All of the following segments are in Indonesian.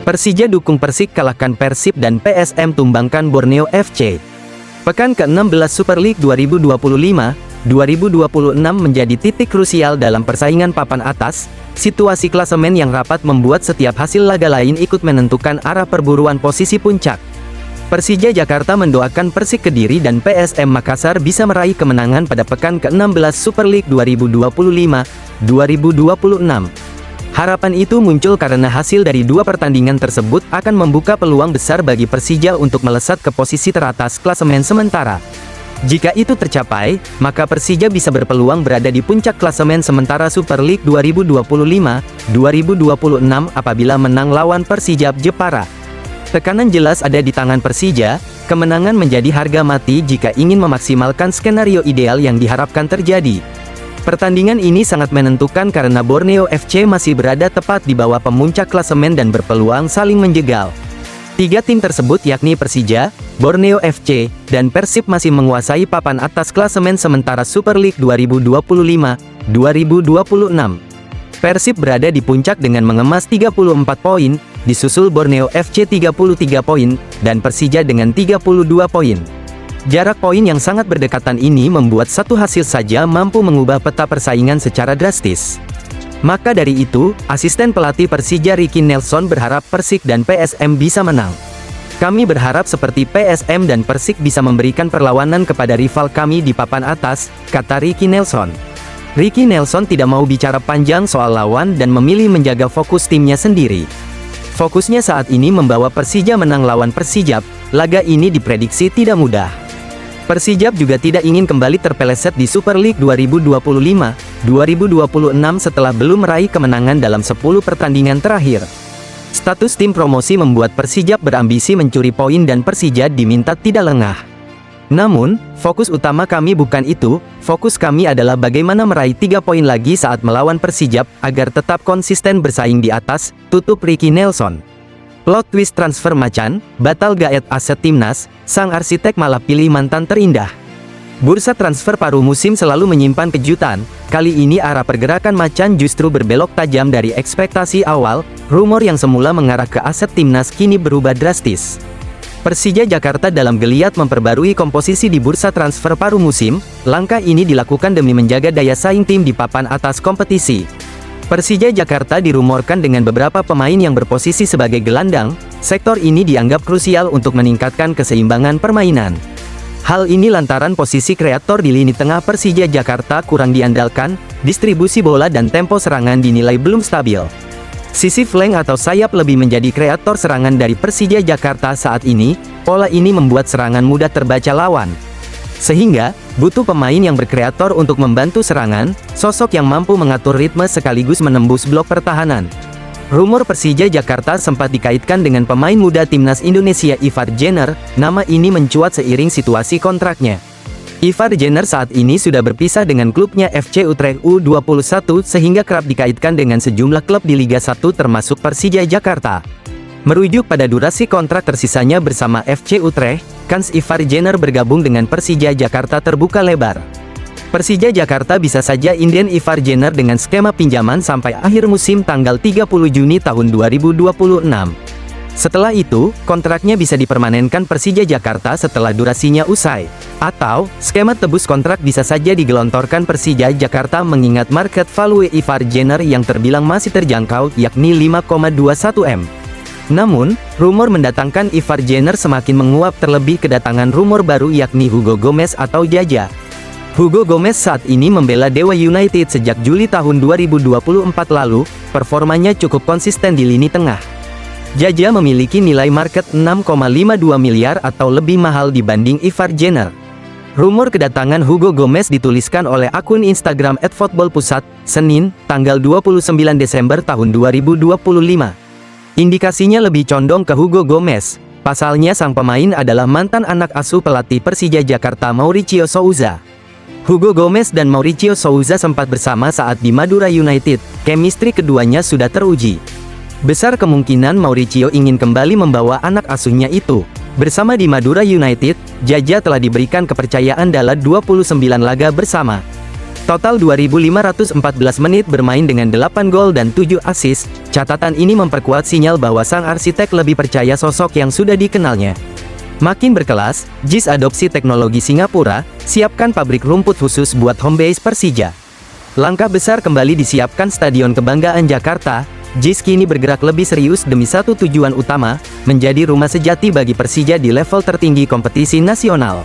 Persija dukung Persik kalahkan Persib dan PSM tumbangkan Borneo FC. Pekan ke-16 Super League 2025-2026 menjadi titik krusial dalam persaingan papan atas. Situasi klasemen yang rapat membuat setiap hasil laga lain ikut menentukan arah perburuan posisi puncak. Persija Jakarta mendoakan Persik Kediri dan PSM Makassar bisa meraih kemenangan pada pekan ke-16 Super League 2025-2026. Harapan itu muncul karena hasil dari dua pertandingan tersebut akan membuka peluang besar bagi Persija untuk melesat ke posisi teratas klasemen sementara. Jika itu tercapai, maka Persija bisa berpeluang berada di puncak klasemen sementara Super League 2025-2026 apabila menang lawan Persijap Jepara. Tekanan jelas ada di tangan Persija, kemenangan menjadi harga mati jika ingin memaksimalkan skenario ideal yang diharapkan terjadi. Pertandingan ini sangat menentukan karena Borneo FC masih berada tepat di bawah pemuncak klasemen dan berpeluang saling menjegal. Tiga tim tersebut yakni Persija, Borneo FC, dan Persib masih menguasai papan atas klasemen sementara Super League 2025-2026. Persib berada di puncak dengan mengemas 34 poin, disusul Borneo FC 33 poin, dan Persija dengan 32 poin. Jarak poin yang sangat berdekatan ini membuat satu hasil saja mampu mengubah peta persaingan secara drastis. Maka dari itu, asisten pelatih Persija Ricky Nelson berharap Persik dan PSM bisa menang. Kami berharap seperti PSM dan Persik bisa memberikan perlawanan kepada rival kami di papan atas, kata Ricky Nelson. Ricky Nelson tidak mau bicara panjang soal lawan dan memilih menjaga fokus timnya sendiri. Fokusnya saat ini membawa Persija menang lawan Persijap. Laga ini diprediksi tidak mudah. Persijap juga tidak ingin kembali terpeleset di Super League 2025-2026 setelah belum meraih kemenangan dalam 10 pertandingan terakhir. Status tim promosi membuat Persijap berambisi mencuri poin dan Persija diminta tidak lengah. Namun, fokus utama kami bukan itu, fokus kami adalah bagaimana meraih 3 poin lagi saat melawan Persijap agar tetap konsisten bersaing di atas, tutup Ricky Nelson. Plot twist transfer Macan, batal gaet aset timnas, sang arsitek malah pilih mantan terindah. Bursa transfer paruh musim selalu menyimpan kejutan, kali ini arah pergerakan Macan justru berbelok tajam dari ekspektasi awal, rumor yang semula mengarah ke aset timnas kini berubah drastis. Persija Jakarta dalam geliat memperbarui komposisi di bursa transfer paruh musim, langkah ini dilakukan demi menjaga daya saing tim di papan atas kompetisi. Persija Jakarta dirumorkan dengan beberapa pemain yang berposisi sebagai gelandang, sektor ini dianggap krusial untuk meningkatkan keseimbangan permainan. Hal ini lantaran posisi kreator di lini tengah Persija Jakarta kurang diandalkan, distribusi bola dan tempo serangan dinilai belum stabil. Sisi flank atau sayap lebih menjadi kreator serangan dari Persija Jakarta saat ini, pola ini membuat serangan mudah terbaca lawan. Sehingga, butuh pemain yang berkreator untuk membantu serangan, sosok yang mampu mengatur ritme sekaligus menembus blok pertahanan. Rumor Persija Jakarta sempat dikaitkan dengan pemain muda timnas Indonesia Ivar Jenner, nama ini mencuat seiring situasi kontraknya. Ivar Jenner saat ini sudah berpisah dengan klubnya FC Utrecht U21 sehingga kerap dikaitkan dengan sejumlah klub di Liga 1 termasuk Persija Jakarta. Merujuk pada durasi kontrak tersisanya bersama FC Utrecht, kans Ivar Jenner bergabung dengan Persija Jakarta terbuka lebar. Persija Jakarta bisa saja inden Ivar Jenner dengan skema pinjaman sampai akhir musim tanggal 30 Juni tahun 2026. Setelah itu, kontraknya bisa dipermanenkan Persija Jakarta setelah durasinya usai. Atau, skema tebus kontrak bisa saja digelontorkan Persija Jakarta mengingat market value Ivar Jenner yang terbilang masih terjangkau yakni 5,21 M. Namun, rumor mendatangkan Ivar Jenner semakin menguap terlebih kedatangan rumor baru yakni Hugo Gomez atau Jaja. Hugo Gomez saat ini membela Dewa United sejak Juli tahun 2024 lalu, performanya cukup konsisten di lini tengah. Jaja memiliki nilai market 6,52 miliar atau lebih mahal dibanding Ivar Jenner. Rumor kedatangan Hugo Gomez dituliskan oleh akun Instagram @footballpusat, Senin, tanggal 29 Desember tahun 2025. Indikasinya lebih condong ke Hugo Gomez. Pasalnya sang pemain adalah mantan anak asuh pelatih Persija Jakarta Mauricio Souza. Hugo Gomez dan Mauricio Souza sempat bersama saat di Madura United. Chemistry keduanya sudah teruji. Besar kemungkinan Mauricio ingin kembali membawa anak asuhnya itu. Bersama di Madura United, Jaja telah diberikan kepercayaan dalam 29 laga bersama. Total 2.514 menit bermain dengan 8 gol dan 7 assist, catatan ini memperkuat sinyal bahwa sang arsitek lebih percaya sosok yang sudah dikenalnya. Makin berkelas, JIS adopsi teknologi Singapura, siapkan pabrik rumput khusus buat homebase Persija. Langkah besar kembali disiapkan Stadion Kebanggaan Jakarta, JIS kini bergerak lebih serius demi satu tujuan utama, menjadi rumah sejati bagi Persija di level tertinggi kompetisi nasional.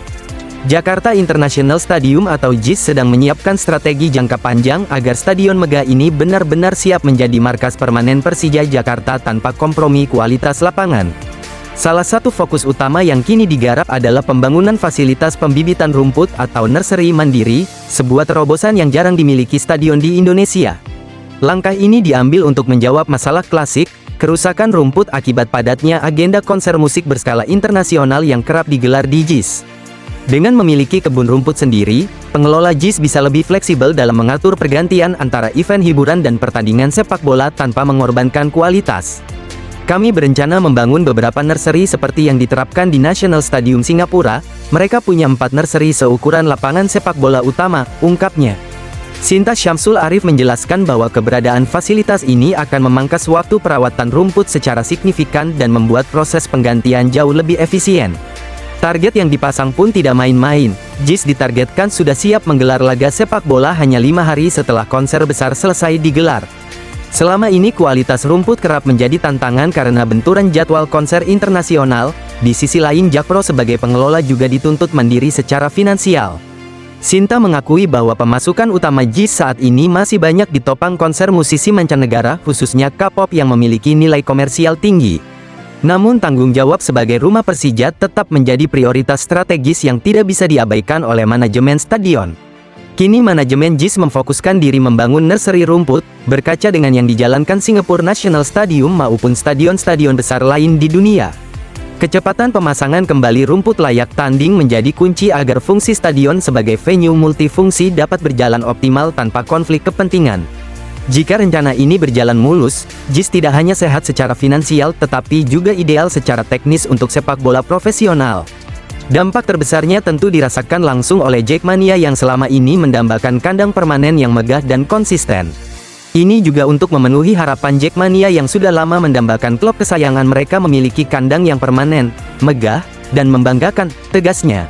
Jakarta International Stadium atau JIS sedang menyiapkan strategi jangka panjang agar stadion megah ini benar-benar siap menjadi markas permanen Persija Jakarta tanpa kompromi kualitas lapangan. Salah satu fokus utama yang kini digarap adalah pembangunan fasilitas pembibitan rumput atau nursery mandiri, sebuah terobosan yang jarang dimiliki stadion di Indonesia. Langkah ini diambil untuk menjawab masalah klasik, kerusakan rumput akibat padatnya agenda konser musik berskala internasional yang kerap digelar di JIS. Dengan memiliki kebun rumput sendiri, pengelola JIS bisa lebih fleksibel dalam mengatur pergantian antara event hiburan dan pertandingan sepak bola tanpa mengorbankan kualitas. Kami berencana membangun beberapa nursery seperti yang diterapkan di National Stadium Singapura. Mereka punya 4 nursery seukuran lapangan sepak bola utama, ungkapnya. Sinta Syamsul Arif menjelaskan bahwa keberadaan fasilitas ini akan memangkas waktu perawatan rumput secara signifikan dan membuat proses penggantian jauh lebih efisien. Target yang dipasang pun tidak main-main. JIS ditargetkan sudah siap menggelar laga sepak bola hanya 5 hari setelah konser besar selesai digelar. Selama ini kualitas rumput kerap menjadi tantangan karena benturan jadwal konser internasional. Di sisi lain Jakpro sebagai pengelola juga dituntut mandiri secara finansial. Sinta mengakui bahwa pemasukan utama JIS saat ini masih banyak ditopang konser musisi mancanegara, khususnya K-pop yang memiliki nilai komersial tinggi. Namun tanggung jawab sebagai rumah Persija tetap menjadi prioritas strategis yang tidak bisa diabaikan oleh manajemen stadion. Kini manajemen JIS memfokuskan diri membangun nursery rumput, berkaca dengan yang dijalankan Singapore National Stadium maupun stadion-stadion besar lain di dunia. Kecepatan pemasangan kembali rumput layak tanding menjadi kunci agar fungsi stadion sebagai venue multifungsi dapat berjalan optimal tanpa konflik kepentingan. Jika rencana ini berjalan mulus, JIS tidak hanya sehat secara finansial tetapi juga ideal secara teknis untuk sepak bola profesional. Dampak terbesarnya tentu dirasakan langsung oleh Jackmania yang selama ini mendambakan kandang permanen yang megah dan konsisten. Ini juga untuk memenuhi harapan Jackmania yang sudah lama mendambakan klub kesayangan mereka memiliki kandang yang permanen, megah, dan membanggakan, tegasnya.